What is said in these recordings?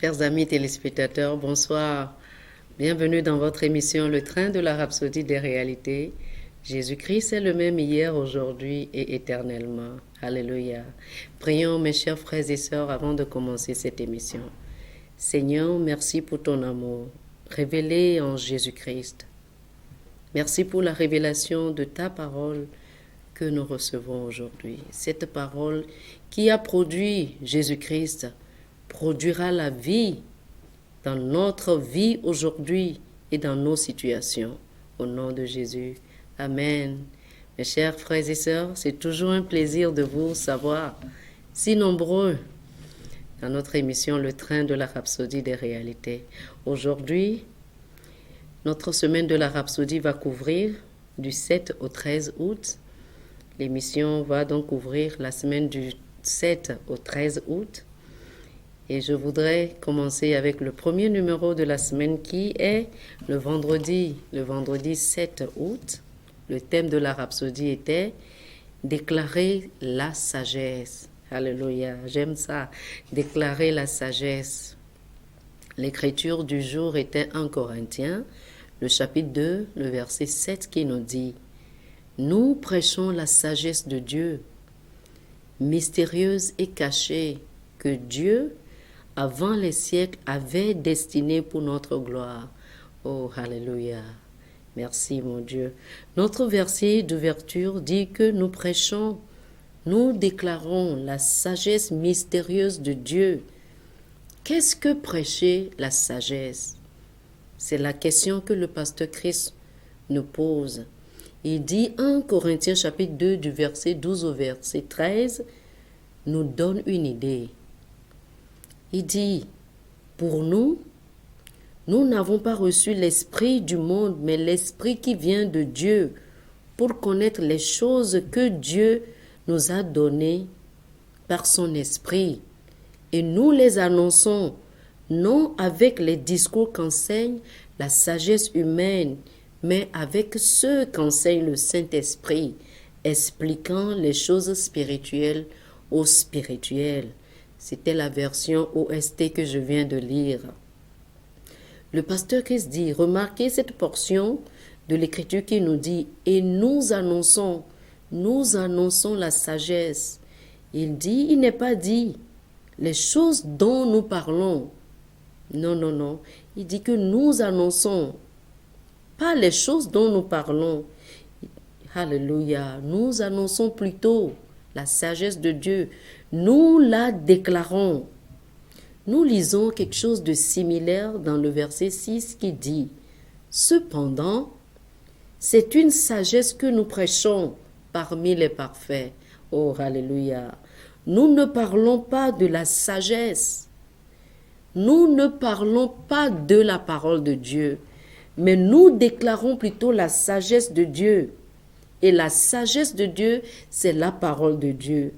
Chers amis téléspectateurs, bonsoir. Bienvenue dans votre émission Le Train de la Rhapsodie des réalités. Jésus-Christ est le même hier, aujourd'hui et éternellement. Alléluia. Prions, mes chers frères et sœurs, avant de commencer cette émission. Seigneur, merci pour ton amour, révélé en Jésus-Christ. Merci pour la révélation de ta parole que nous recevons aujourd'hui. Cette parole qui a produit Jésus-Christ produira la vie dans notre vie aujourd'hui et dans nos situations. Au nom de Jésus. Amen. Mes chers frères et sœurs, c'est toujours un plaisir de vous savoir si nombreux dans notre émission Le Train de la Rhapsodie des réalités. Aujourd'hui, notre semaine de la Rhapsodie va couvrir du 7 au 13 août. L'émission va donc couvrir la semaine du 7 au 13 août. Et je voudrais commencer avec le premier numéro de la semaine qui est le vendredi 7 août. Le thème de la Rhapsodie était « Déclarer la sagesse ». Alléluia, j'aime ça, déclarer la sagesse. L'écriture du jour était 1 Corinthiens, le chapitre 2, le verset 7 qui nous dit « Nous prêchons la sagesse de Dieu, mystérieuse et cachée, que Dieu, avant les siècles, avait destinée pour notre gloire. » Oh, alléluia. Merci, mon Dieu. Notre verset d'ouverture dit que nous prêchons, nous déclarons la sagesse mystérieuse de Dieu. Qu'est-ce que prêcher la sagesse? C'est la question que le pasteur Christ nous pose. Il dit 1 Corinthiens chapitre 2 du verset 12 au verset 13 nous donne une idée. Il dit, pour nous, nous n'avons pas reçu l'esprit du monde, mais l'esprit qui vient de Dieu, pour connaître les choses que Dieu nous a données par son esprit. Et nous les annonçons, non avec les discours qu'enseigne la sagesse humaine, mais avec ceux qu'enseigne le Saint-Esprit, expliquant les choses spirituelles aux spirituels. C'était la version OST que je viens de lire. Le pasteur Christ dit, remarquez cette portion de l'écriture qui nous dit, et nous annonçons la sagesse. Il dit, il n'est pas dit les choses dont nous parlons. Non. Il dit que nous annonçons, pas les choses dont nous parlons. Alléluia. Nous annonçons plutôt la sagesse de Dieu. Nous la déclarons. Nous lisons quelque chose de similaire dans le verset 6 qui dit « Cependant, c'est une sagesse que nous prêchons parmi les parfaits. » Oh, alléluia. Nous ne parlons pas de la sagesse. Nous ne parlons pas de la parole de Dieu, mais nous déclarons plutôt la sagesse de Dieu. Et la sagesse de Dieu, c'est la parole de Dieu.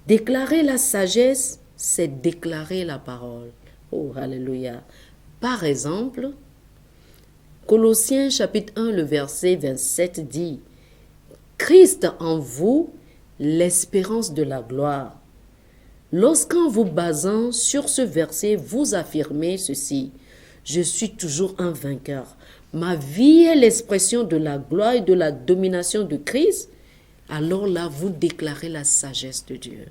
Déclarer la sagesse, c'est déclarer la parole. Oh, alléluia. Par exemple, Colossiens chapitre 1, le verset 27 dit « Christ en vous, l'espérance de la gloire. » Lorsqu'en vous basant sur ce verset, vous affirmez ceci « Je suis toujours un vainqueur. Ma vie est l'expression de la gloire et de la domination de Christ. » Alors là, vous déclarez la sagesse de Dieu.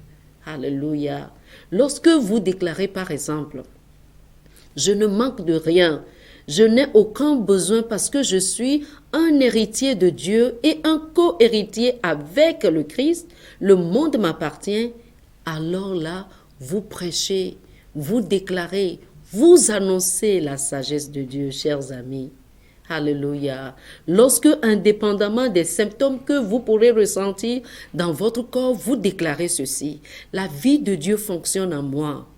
Alléluia. Lorsque vous déclarez par exemple, je ne manque de rien, je n'ai aucun besoin parce que je suis un héritier de Dieu et un co-héritier avec le Christ, le monde m'appartient, alors là, vous prêchez, vous déclarez, vous annoncez la sagesse de Dieu, chers amis. Alléluia. Lorsque, indépendamment des symptômes que vous pourrez ressentir dans votre corps, vous déclarez ceci. La vie de Dieu fonctionne en moi.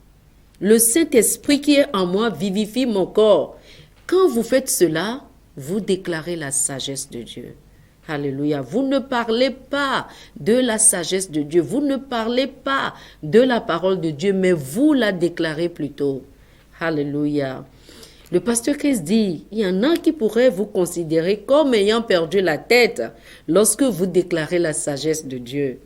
Le Saint-Esprit qui est en moi vivifie mon corps. Quand vous faites cela, vous déclarez la sagesse de Dieu. Alléluia. Vous ne parlez pas de la sagesse de Dieu. Vous ne parlez pas de la parole de Dieu, mais vous la déclarez plutôt. Alléluia. Le pasteur Christ dit, il y en a qui pourraient vous considérer comme ayant perdu la tête lorsque vous déclarez la sagesse de Dieu.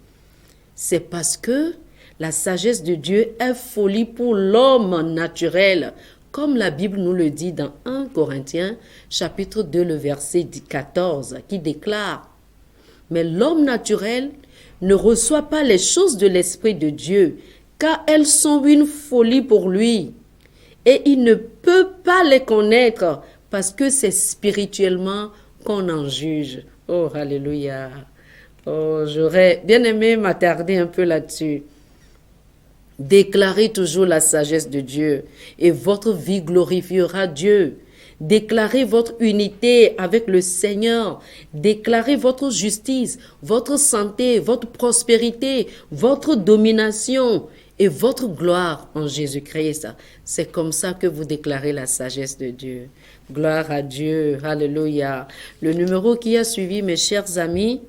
C'est parce que La sagesse de Dieu est folie pour l'homme naturel, comme la Bible nous le dit dans 1 Corinthiens, chapitre 2, le verset 14, qui déclare « Mais l'homme naturel ne reçoit pas les choses de l'Esprit de Dieu, car elles sont une folie pour lui, et il ne peut pas les connaître, parce que c'est spirituellement qu'on en juge. » Oh, alléluia. Oh, j'aurais bien aimé m'attarder un peu là-dessus. Déclarez toujours la sagesse de Dieu et votre vie glorifiera Dieu. Déclarez votre unité avec le Seigneur. Déclarez votre justice, votre santé, votre prospérité, votre domination et votre gloire en Jésus-Christ. C'est comme ça que vous déclarez la sagesse de Dieu. Gloire à Dieu. Alléluia. Le numéro qui a suivi, mes chers amis,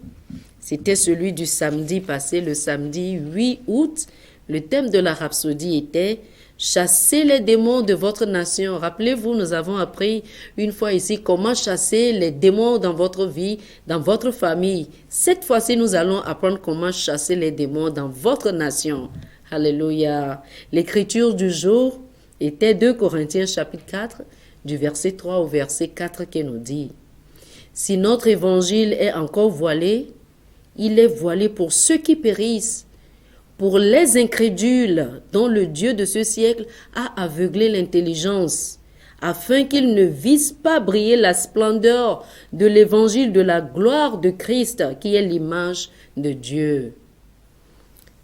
c'était celui du samedi passé, le samedi 8 août. Le thème de la rhapsodie était « Chassez les démons de votre nation ». Rappelez-vous, nous avons appris une fois ici comment chasser les démons dans votre vie, dans votre famille. Cette fois-ci, nous allons apprendre comment chasser les démons dans votre nation. Alléluia. L'écriture du jour était 2 Corinthiens chapitre 4, du verset 3 au verset 4 qui nous dit « Si notre évangile est encore voilé, il est voilé pour ceux qui périssent, pour les incrédules dont le Dieu de ce siècle a aveuglé l'intelligence, afin qu'ils ne visent pas briller la splendeur de l'évangile de la gloire de Christ, qui est l'image de Dieu. »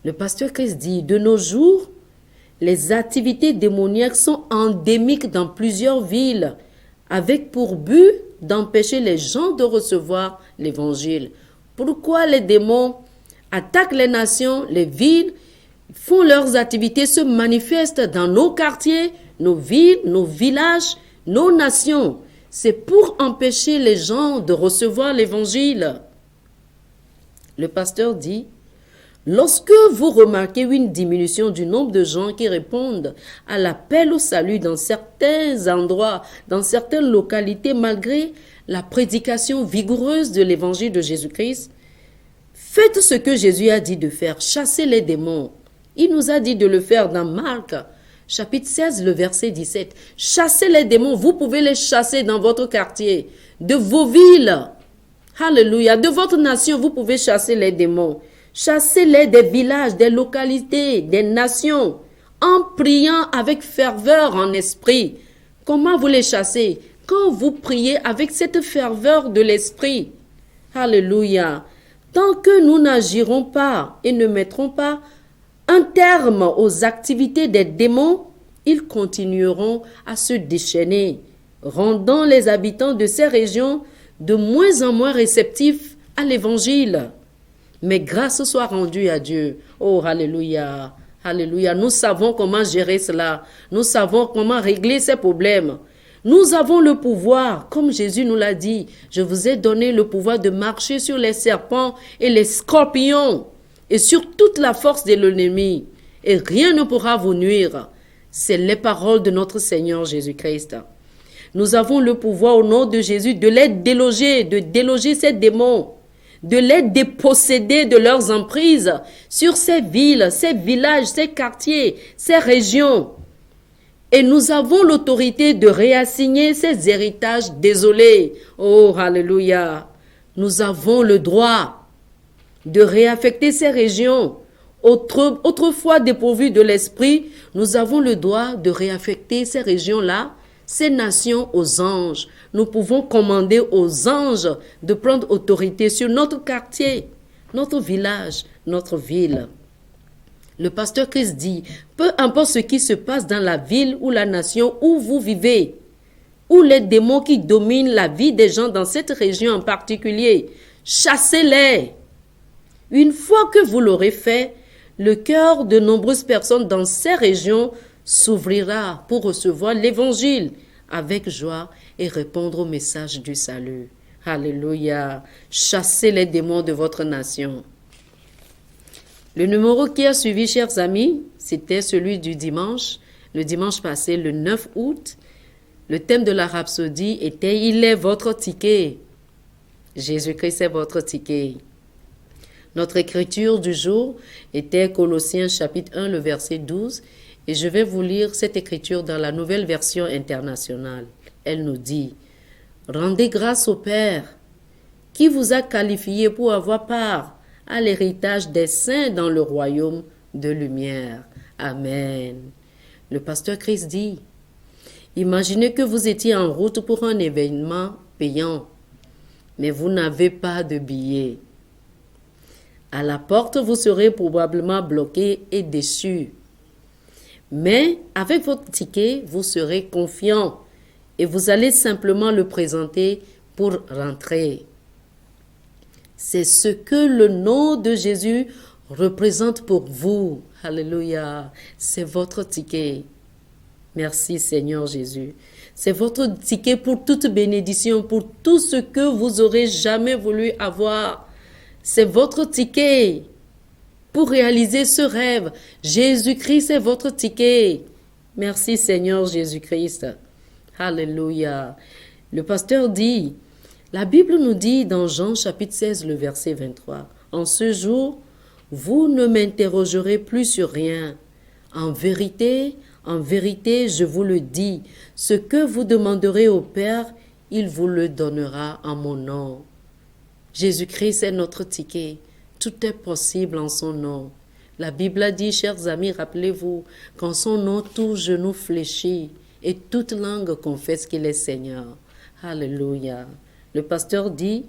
Le pasteur Christ dit, de nos jours, les activités démoniaques sont endémiques dans plusieurs villes, avec pour but d'empêcher les gens de recevoir l'évangile. Pourquoi les démons attaquent les nations, les villes, font leurs activités, se manifestent dans nos quartiers, nos villes, nos villages, nos nations? C'est pour empêcher les gens de recevoir l'évangile. Le pasteur dit, lorsque vous remarquez une diminution du nombre de gens qui répondent à l'appel au salut dans certains endroits, dans certaines localités, malgré la prédication vigoureuse de l'évangile de Jésus-Christ, faites ce que Jésus a dit de faire, chassez les démons. Il nous a dit de le faire dans Marc, chapitre 16, le verset 17. Chassez les démons, vous pouvez les chasser dans votre quartier, de vos villes. Alléluia, de votre nation, vous pouvez chasser les démons. Chassez-les des villages, des localités, des nations, en priant avec ferveur en esprit. Comment vous les chassez? Quand vous priez avec cette ferveur de l'esprit. Alléluia. Tant que nous n'agirons pas et ne mettrons pas un terme aux activités des démons, ils continueront à se déchaîner, rendant les habitants de ces régions de moins en moins réceptifs à l'évangile. Mais grâce soit rendue à Dieu. Oh, alléluia, alléluia. Nous savons comment gérer cela. Nous savons comment régler ces problèmes. Nous avons le pouvoir, comme Jésus nous l'a dit. Je vous ai donné le pouvoir de marcher sur les serpents et les scorpions et sur toute la force de l'ennemi. Et rien ne pourra vous nuire. C'est les paroles de notre Seigneur Jésus-Christ. Nous avons le pouvoir au nom de Jésus de les déloger, de déloger ces démons, de les déposséder de leurs emprises sur ces villes, ces villages, ces quartiers, ces régions. Et nous avons l'autorité de réassigner ces héritages désolés. Oh, alléluia. Nous avons le droit de réaffecter ces régions autrefois dépourvues de l'esprit. Nous avons le droit de réaffecter ces régions-là, ces nations aux anges. Nous pouvons commander aux anges de prendre autorité sur notre quartier, notre village, notre ville. Le pasteur Christ dit, peu importe ce qui se passe dans la ville ou la nation où vous vivez, ou les démons qui dominent la vie des gens dans cette région en particulier, chassez-les. Une fois que vous l'aurez fait, le cœur de nombreuses personnes dans ces régions s'ouvrira pour recevoir l'évangile avec joie et répondre au message du salut. Alléluia. Chassez les démons de votre nation. Le numéro qui a suivi, chers amis, c'était celui du dimanche, le dimanche passé, le 9 août. Le thème de la rhapsodie était « Il est votre ticket ». Jésus-Christ est votre ticket. Notre écriture du jour était Colossiens chapitre 1, le verset 12. Et je vais vous lire cette écriture dans la nouvelle version internationale. Elle nous dit, « Rendez grâce au Père qui vous a qualifié pour avoir part à l'héritage des saints dans le royaume de lumière. » Amen. Le pasteur Chris dit, « Imaginez que vous étiez en route pour un événement payant, mais vous n'avez pas de billet. À la porte, vous serez probablement bloqué et déçu. Mais avec votre ticket, vous serez confiant et vous allez simplement le présenter pour rentrer. C'est ce que le nom de Jésus représente pour vous. Alléluia. C'est votre ticket. Merci Seigneur Jésus. C'est votre ticket pour toute bénédiction, pour tout ce que vous aurez jamais voulu avoir. C'est votre ticket pour réaliser ce rêve. Jésus-Christ est votre ticket. Merci Seigneur Jésus-Christ. Alléluia. Le pasteur dit, la Bible nous dit dans Jean chapitre 16, le verset 23, « En ce jour, vous ne m'interrogerez plus sur rien. En vérité, je vous le dis, ce que vous demanderez au Père, il vous le donnera en mon nom. » Jésus-Christ est notre ticket. Tout est possible en son nom. La Bible a dit, chers amis, rappelez-vous, qu'en son nom, tout genou fléchit et toute langue confesse qu'il est Seigneur. Alléluia. Le pasteur dit,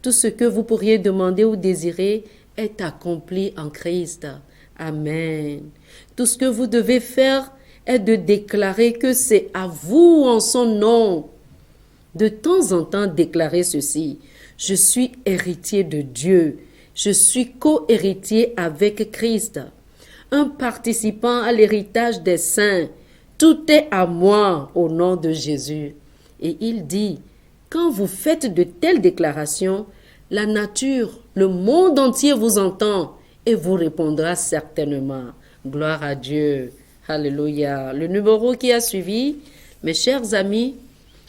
tout ce que vous pourriez demander ou désirer est accompli en Christ. Amen. Tout ce que vous devez faire est de déclarer que c'est à vous en son nom. De temps en temps, déclarer ceci. Je suis héritier de Dieu. Je suis co-héritier avec Christ. Un participant à l'héritage des saints. Tout est à moi au nom de Jésus. Et il dit, quand vous faites de telles déclarations, la nature, le monde entier vous entend et vous répondra certainement. Gloire à Dieu. Alléluia. Le numéro qui a suivi, mes chers amis,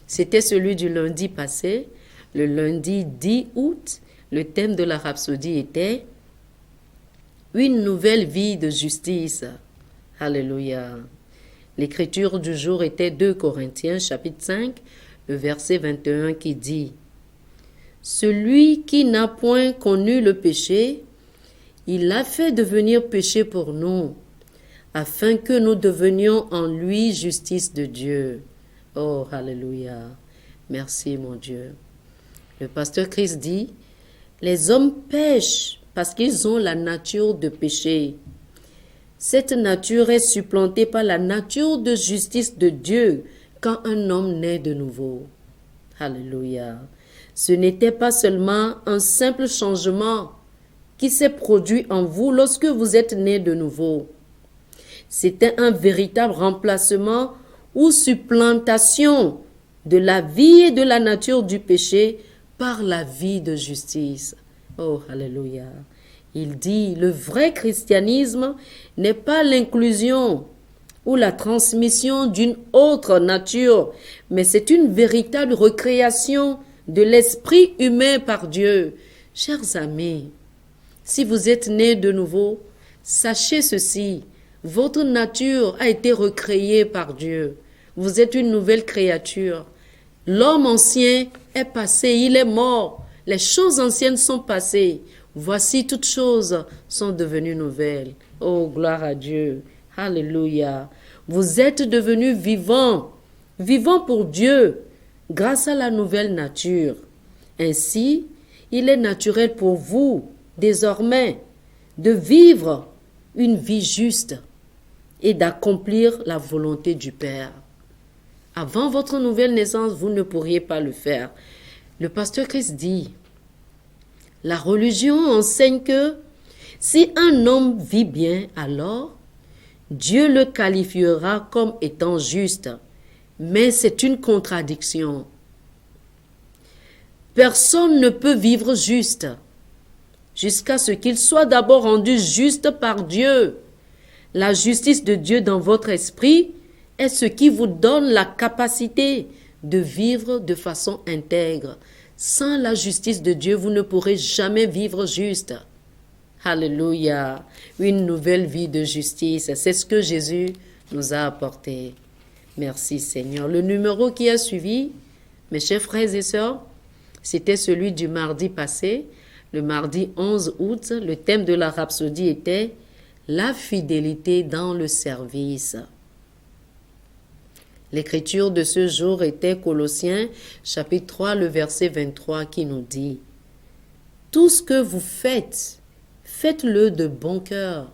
c'était celui du lundi passé. Le lundi 10 août, le thème de la rhapsodie était « Une nouvelle vie de justice ». Alléluia. L'écriture du jour était 2 Corinthiens chapitre 5, le verset 21 qui dit « Celui qui n'a point connu le péché, il l'a fait devenir péché pour nous, afin que nous devenions en lui justice de Dieu. » Oh, alléluia. Merci mon Dieu. Le pasteur Christ dit, les hommes pêchent parce qu'ils ont la nature de péché. Cette nature est supplantée par la nature de justice de Dieu quand un homme naît de nouveau. Alléluia. Ce n'était pas seulement un simple changement qui s'est produit en vous lorsque vous êtes né de nouveau. C'était un véritable remplacement ou supplantation de la vie et de la nature du péché par la vie de justice. Oh, alléluia. Il dit, le vrai christianisme n'est pas l'inclusion ou la transmission d'une autre nature, mais c'est une véritable recréation de l'esprit humain par Dieu. Chers amis, si vous êtes nés de nouveau, sachez ceci, votre nature a été recréée par Dieu. Vous êtes une nouvelle créature. L'homme ancien est passé, il est mort. Les choses anciennes sont passées. Voici toutes choses sont devenues nouvelles. Oh, gloire à Dieu. Alléluia. Vous êtes devenus vivants, vivants pour Dieu, grâce à la nouvelle nature. Ainsi, il est naturel pour vous, désormais, de vivre une vie juste et d'accomplir la volonté du Père. Avant votre nouvelle naissance, vous ne pourriez pas le faire. Le pasteur Christ dit, la religion enseigne que si un homme vit bien, alors Dieu le qualifiera comme étant juste. Mais c'est une contradiction. Personne ne peut vivre juste jusqu'à ce qu'il soit d'abord rendu juste par Dieu. La justice de Dieu dans votre esprit est ce qui vous donne la capacité de vivre de façon intègre. Sans la justice de Dieu, vous ne pourrez jamais vivre juste. Alléluia. Une nouvelle vie de justice. C'est ce que Jésus nous a apporté. Merci Seigneur. Le numéro qui a suivi, mes chers frères et sœurs, c'était celui du mardi passé, le mardi 11 août. Le thème de la rhapsodie était « La fidélité dans le service ». L'écriture de ce jour était Colossiens chapitre 3, le verset 23 qui nous dit « Tout ce que vous faites, faites-le de bon cœur,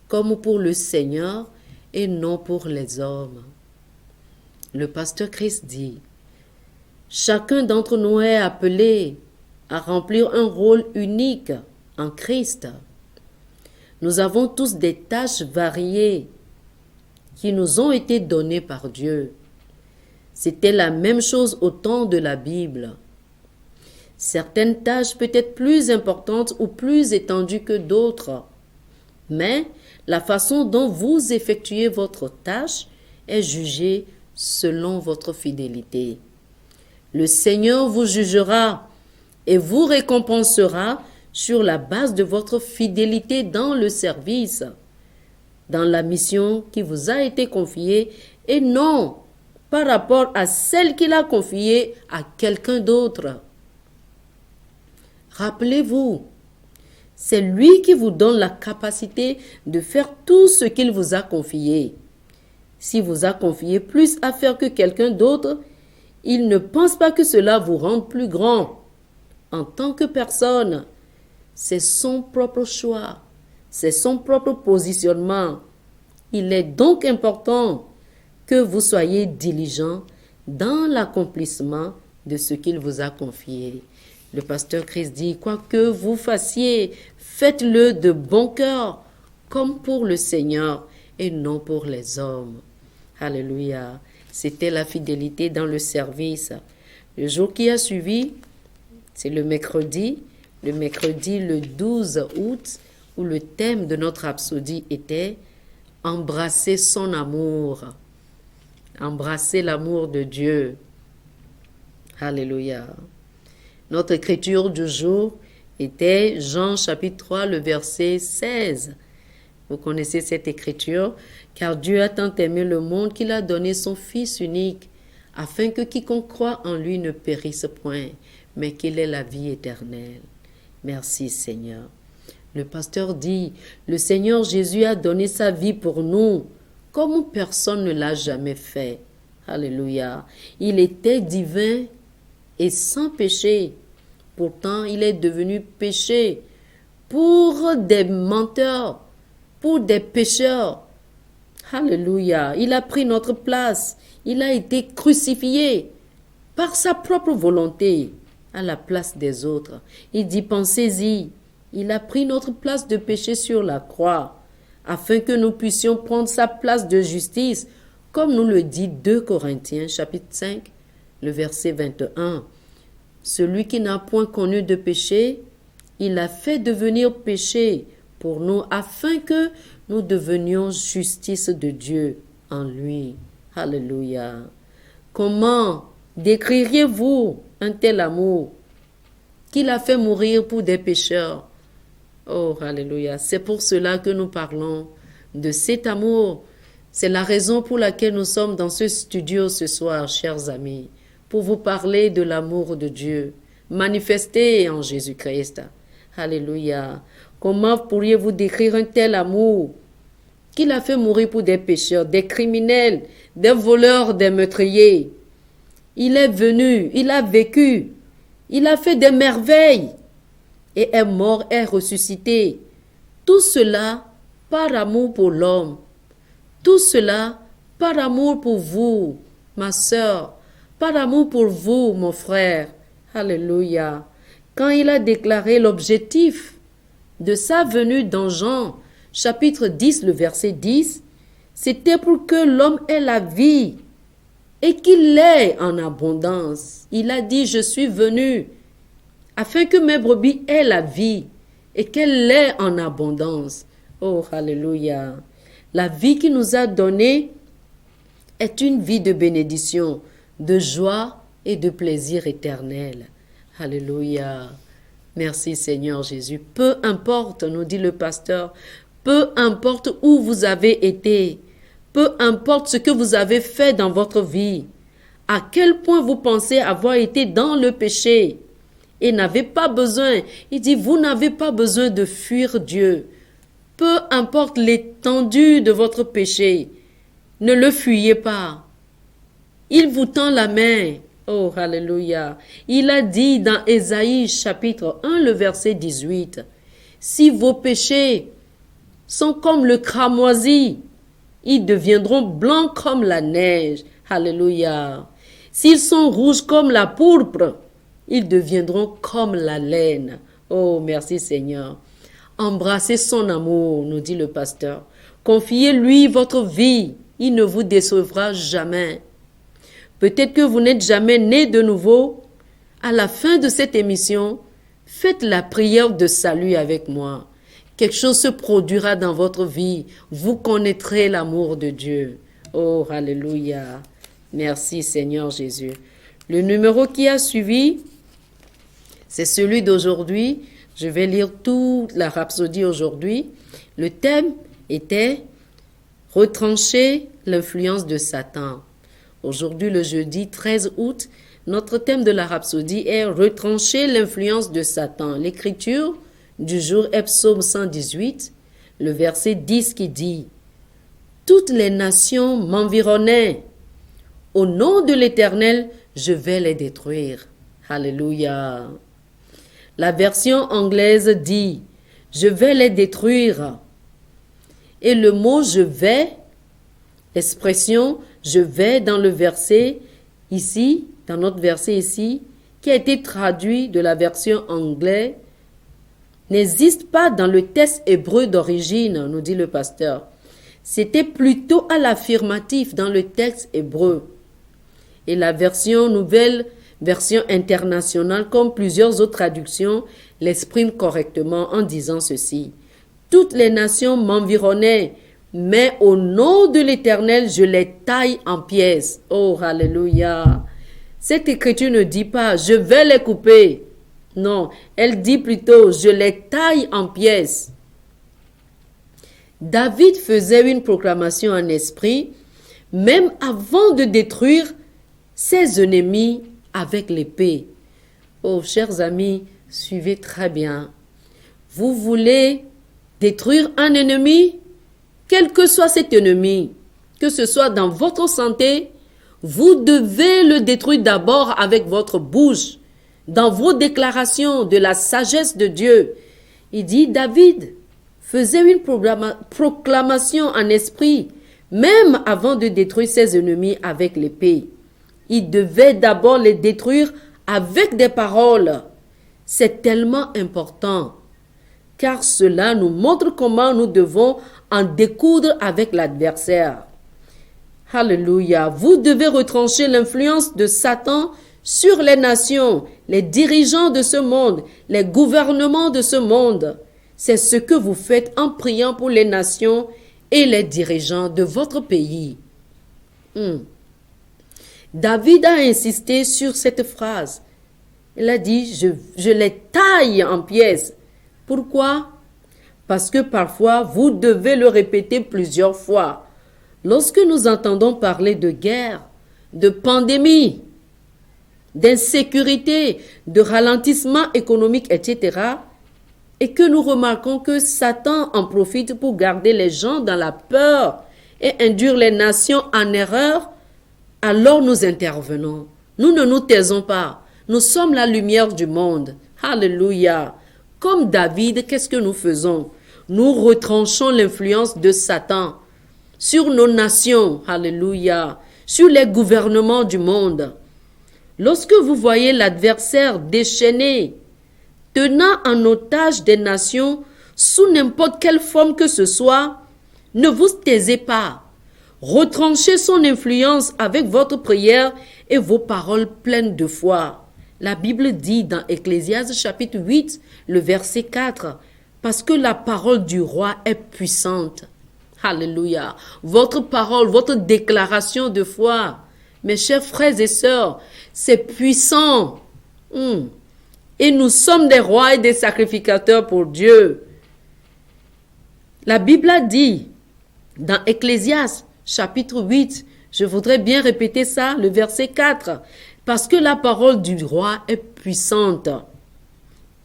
comme pour le Seigneur et non pour les hommes. » Le pasteur Christ dit « Chacun d'entre nous est appelé à remplir un rôle unique en Christ. Nous avons tous des tâches variées qui nous ont été données par Dieu. C'était la même chose au temps de la Bible. Certaines tâches peuvent être plus importantes ou plus étendues que d'autres, mais la façon dont vous effectuez votre tâche est jugée selon votre fidélité. Le Seigneur vous jugera et vous récompensera sur la base de votre fidélité dans le service, dans la mission qui vous a été confiée et non par rapport à celle qu'il a confiée à quelqu'un d'autre. Rappelez-vous, c'est lui qui vous donne la capacité de faire tout ce qu'il vous a confié. S'il vous a confié plus à faire que quelqu'un d'autre, il ne pense pas que cela vous rende plus grand. En tant que personne, c'est son propre choix, c'est son propre positionnement. Il est donc important que vous soyez diligent dans l'accomplissement de ce qu'il vous a confié. Le pasteur Christ dit, quoi que vous fassiez, faites-le de bon cœur, comme pour le Seigneur et non pour les hommes. Alléluia. C'était la fidélité dans le service. Le jour qui a suivi, c'est le mercredi le 12 août, où le thème de notre rhapsodie était « Embrasser son amour ». Embrasser l'amour de Dieu. Alléluia. Notre écriture du jour était Jean chapitre 3, le verset 16. Vous connaissez cette écriture, car Dieu a tant aimé le monde qu'il a donné son Fils unique, afin que quiconque croit en lui ne périsse point, mais qu'il ait la vie éternelle. Merci Seigneur. Le pasteur dit, le Seigneur Jésus a donné sa vie pour nous, comme personne ne l'a jamais fait. Alléluia. Il était divin et sans péché. Pourtant, il est devenu péché pour des menteurs, pour des pécheurs. Alléluia. Il a pris notre place. Il a été crucifié par sa propre volonté à la place des autres. Il dit, pensez-y, il a pris notre place de péché sur la croix, afin que nous puissions prendre sa place de justice, comme nous le dit 2 Corinthiens, chapitre 5, le verset 21. Celui qui n'a point connu de péché, il a fait devenir péché pour nous, afin que nous devenions justice de Dieu en lui. Alléluia. Comment décririez-vous un tel amour qu'il a fait mourir pour des pécheurs? Oh, alléluia. C'est pour cela que nous parlons de cet amour. C'est la raison pour laquelle nous sommes dans ce studio ce soir, chers amis, pour vous parler de l'amour de Dieu, manifesté en Jésus-Christ. Alléluia. Comment pourriez-vous décrire un tel amour qu'il a fait mourir pour des pécheurs, des criminels, des voleurs, des meurtriers? Il est venu, il a vécu, il a fait des merveilles et est mort, est ressuscité. Tout cela par amour pour l'homme. Tout cela par amour pour vous, ma sœur, par amour pour vous, mon frère. Alléluia. Quand il a déclaré l'objectif de sa venue dans Jean, chapitre 10, le verset 10, c'était pour que l'homme ait la vie et qu'il l'ait en abondance. Il a dit, je suis venu afin que mes brebis aient la vie et qu'elle l'ait en abondance. Oh, alléluia. La vie qu'il nous a donnée est une vie de bénédiction, de joie et de plaisir éternel. Alléluia. Merci Seigneur Jésus. Peu importe, nous dit le pasteur, peu importe où vous avez été, peu importe ce que vous avez fait dans votre vie, à quel point vous pensez avoir été dans le péché et n'avez pas besoin, il dit, vous n'avez pas besoin de fuir Dieu. Peu importe l'étendue de votre péché, ne le fuyez pas. Il vous tend la main. Oh, alléluia. Il a dit dans Ésaïe chapitre 1, le verset 18, « Si vos péchés sont comme le cramoisi, ils deviendront blancs comme la neige. » Alléluia. « S'ils sont rouges comme la pourpre, ils deviendront comme la laine. » Oh, merci Seigneur. Embrassez son amour, nous dit le pasteur. Confiez-lui votre vie. Il ne vous décevra jamais. Peut-être que vous n'êtes jamais né de nouveau. À la fin de cette émission, faites la prière de salut avec moi. Quelque chose se produira dans votre vie. Vous connaîtrez l'amour de Dieu. Oh, alléluia. Merci Seigneur Jésus. Le numéro qui a suivi, c'est celui d'aujourd'hui. Je vais lire toute la rhapsodie aujourd'hui. Le thème était « Retrancher l'influence de Satan ». Aujourd'hui, le jeudi 13 août, notre thème de la rhapsodie est « Retrancher l'influence de Satan ». L'écriture du jour est Psaume 118, le verset 10 qui dit « Toutes les nations m'environnaient. Au nom de l'Éternel, je vais les détruire. » Alléluia. La version anglaise dit « Je vais les détruire ». Et le mot « je vais », l'expression « je vais » dans le verset ici, dans notre verset ici, qui a été traduit de la version anglaise, n'existe pas dans le texte hébreu d'origine, nous dit le pasteur. C'était plutôt à l'affirmatif dans le texte hébreu. Et la version nouvelle, version internationale, comme plusieurs autres traductions, l'exprime correctement en disant ceci. Toutes les nations m'environnaient, mais au nom de l'Éternel, je les taille en pièces. Oh, alléluia. Cette écriture ne dit pas, je vais les couper. Non, elle dit plutôt, je les taille en pièces. David faisait une proclamation en esprit, même avant de détruire ses ennemis avec l'épée. Oh, chers amis, suivez très bien. Vous voulez détruire un ennemi? Quel que soit cet ennemi, que ce soit dans votre santé, vous devez le détruire d'abord avec votre bouche, dans vos déclarations de la sagesse de Dieu. Il dit, David faisait une proclamation en esprit, même avant de détruire ses ennemis avec l'épée. Il devait d'abord les détruire avec des paroles. C'est tellement important, car cela nous montre comment nous devons en découdre avec l'adversaire. Alléluia. Vous devez retrancher l'influence de Satan sur les nations, les dirigeants de ce monde, les gouvernements de ce monde. C'est ce que vous faites en priant pour les nations et les dirigeants de votre pays. David a insisté sur cette phrase. Il a dit, je les taille en pièces. Pourquoi? Parce que parfois, vous devez le répéter plusieurs fois. Lorsque nous entendons parler de guerre, de pandémie, d'insécurité, de ralentissement économique, etc., et que nous remarquons que Satan en profite pour garder les gens dans la peur et induire les nations en erreur, alors nous intervenons. Nous ne nous taisons pas. Nous sommes la lumière du monde. Alléluia. Comme David, qu'est-ce que nous faisons? Nous retranchons l'influence de Satan sur nos nations. Alléluia. Sur les gouvernements du monde. Lorsque vous voyez l'adversaire déchaîné, tenant en otage des nations sous n'importe quelle forme que ce soit, ne vous taisez pas. Retranchez son influence avec votre prière et vos paroles pleines de foi. La Bible dit dans Ecclésiaste chapitre 8, le verset 4, parce que la parole du roi est puissante. Alléluia. Votre parole, votre déclaration de foi, mes chers frères et sœurs, c'est puissant. Et nous sommes des rois et des sacrificateurs pour Dieu. La Bible a dit dans Ecclésiaste chapitre 8, je voudrais bien répéter ça, le verset 4, parce que la parole du roi est puissante.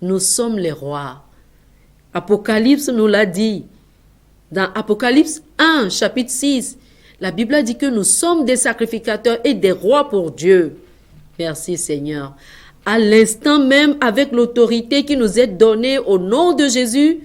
Nous sommes les rois. Apocalypse nous l'a dit. Dans Apocalypse 1, chapitre 6, la Bible a dit que nous sommes des sacrificateurs et des rois pour Dieu. Merci Seigneur. À l'instant même, avec l'autorité qui nous est donnée au nom de Jésus,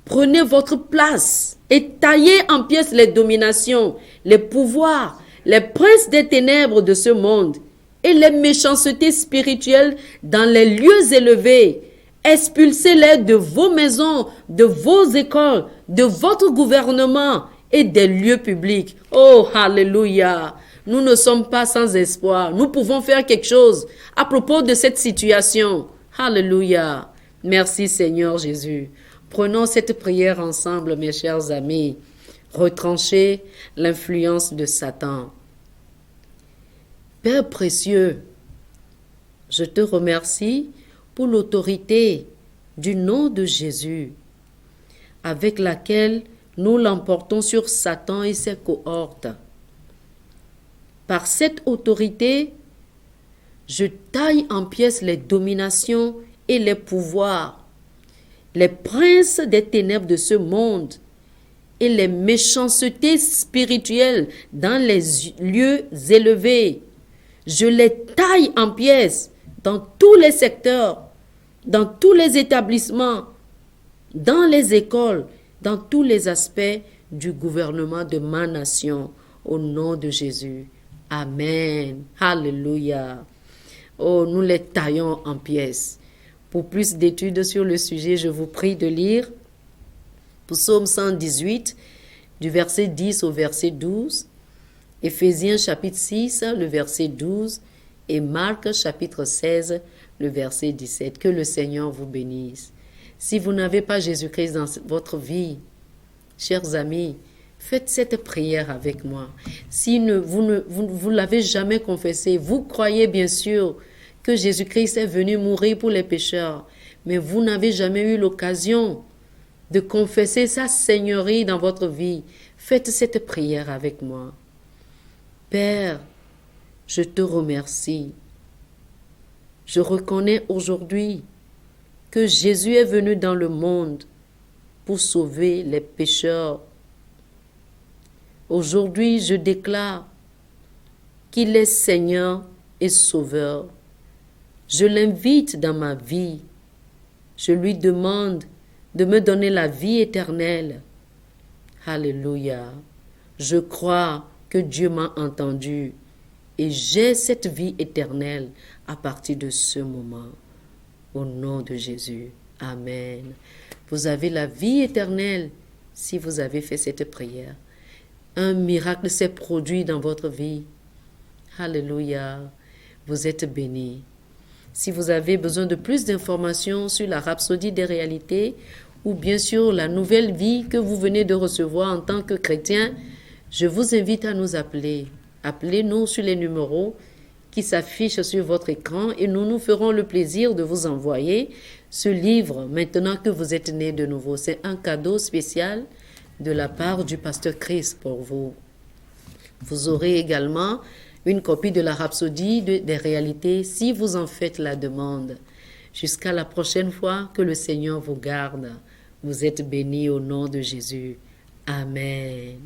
prenez votre place et taillez en pièces les dominations, les pouvoirs, les princes des ténèbres de ce monde et les méchancetés spirituelles dans les lieux élevés. Expulsez-les de vos maisons, de vos écoles, de votre gouvernement et des lieux publics. Oh, alléluia! Nous ne sommes pas sans espoir. Nous pouvons faire quelque chose à propos de cette situation. Alléluia! Merci Seigneur Jésus. Prenons cette prière ensemble, mes chers amis. Retrancher l'influence de Satan. Père précieux, je te remercie pour l'autorité du nom de Jésus, avec laquelle nous l'emportons sur Satan et ses cohortes. Par cette autorité, je taille en pièces les dominations et les pouvoirs, les princes des ténèbres de ce monde et les méchancetés spirituelles dans les lieux élevés. Je les taille en pièces dans tous les secteurs, dans tous les établissements, dans les écoles, dans tous les aspects du gouvernement de ma nation, au nom de Jésus. Amen. Alléluia. Oh, nous les taillons en pièces. Pour plus d'études sur le sujet, je vous prie de lire Psaume 118, du verset 10 au verset 12, Éphésiens chapitre 6, le verset 12, et Marc chapitre 16, le verset 17. Que le Seigneur vous bénisse. Si vous n'avez pas Jésus-Christ dans votre vie, chers amis, faites cette prière avec moi. Si vous ne l'avez jamais confessé, vous croyez bien sûr que Jésus-Christ est venu mourir pour les pécheurs, mais vous n'avez jamais eu l'occasion de confesser sa seigneurie dans votre vie. Faites cette prière avec moi. Père, je te remercie. Je reconnais aujourd'hui que Jésus est venu dans le monde pour sauver les pécheurs. Aujourd'hui, je déclare qu'il est Seigneur et Sauveur. Je l'invite dans ma vie. Je lui demande de me donner la vie éternelle. Alléluia. Je crois que Dieu m'a entendu et j'ai cette vie éternelle à partir de ce moment. Au nom de Jésus. Amen. Vous avez la vie éternelle si vous avez fait cette prière. Un miracle s'est produit dans votre vie. Alléluia. Vous êtes bénis. Si vous avez besoin de plus d'informations sur la rhapsodie des réalités ou bien sûr la nouvelle vie que vous venez de recevoir en tant que chrétien, je vous invite à nous appeler. Appelez-nous sur les numéros qui s'affichent sur votre écran et nous nous ferons le plaisir de vous envoyer ce livre maintenant que vous êtes né de nouveau. C'est un cadeau spécial de la part du pasteur Chris pour vous. Vous aurez également une copie de la rhapsodie des réalités si vous en faites la demande. Jusqu'à la prochaine fois, que le Seigneur vous garde. Vous êtes bénis au nom de Jésus. Amen.